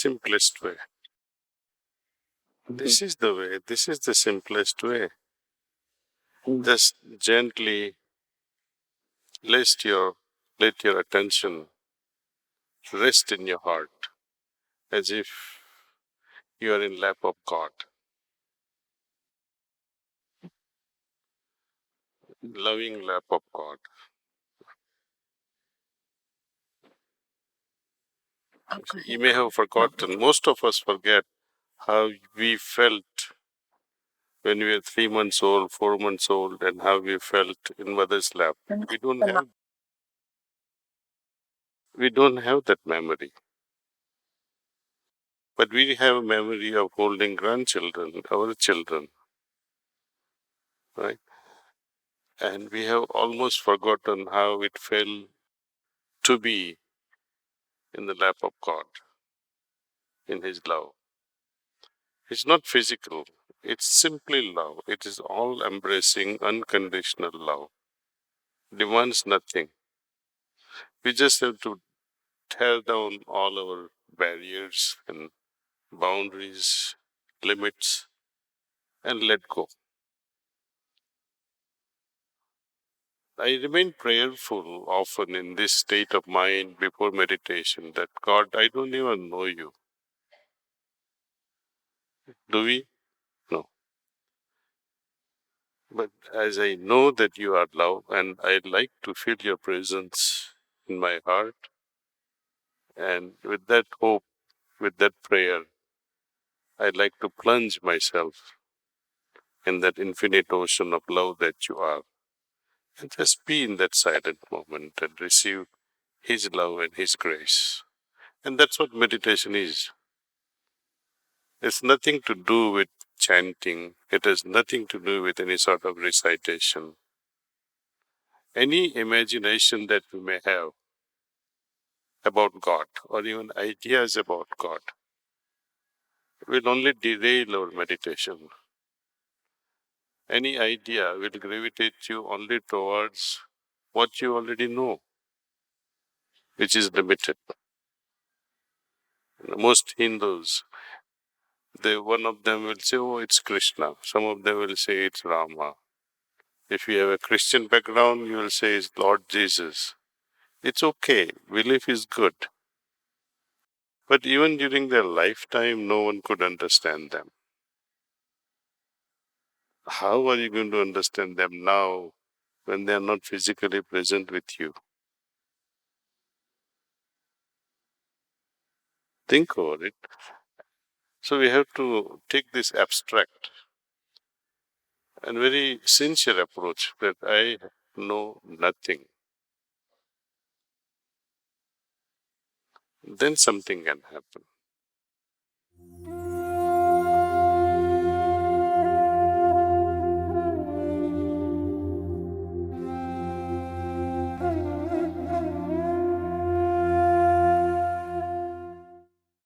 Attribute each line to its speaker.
Speaker 1: simplest way. This is the way. This is the simplest way. Just gently let your attention rest in your heart, as if you are in lap of God, loving lap of God. You may have forgotten, most of us forget how we felt when we were 3 months old, 4 months old, and how we felt in mother's lap. We don't have that memory. But we have a memory of holding grandchildren, our children, right? And we have almost forgotten how it felt to be in the lap of God, in His love. It's not physical, it's simply love. It is all embracing, unconditional love. Demands nothing. We just have to tear down all our barriers and boundaries, limits, and let go. I remain prayerful often in this state of mind before meditation that God, I don't even know you. Do we? No. But as I know that you are love and I like to feel your presence in my heart, and with that hope, with that prayer, I like to plunge myself in that infinite ocean of love that you are, and just be in that silent moment and receive His love and His grace. And that's what meditation is. It's nothing to do with chanting. It has nothing to do with any sort of recitation. Any imagination that we may have about God or even ideas about God will only derail our meditation. Any idea will gravitate you only towards what you already know, which is limited. Most Hindus, one of them will say, oh, it's Krishna. Some of them will say it's Rama. If you have a Christian background, you will say it's Lord Jesus. It's okay, belief is good. But even during their lifetime, no one could understand them. How are you going to understand them now when they are not physically present with you? Think over it. So we have to take this abstract and very sincere approach that I know nothing. Then something can happen.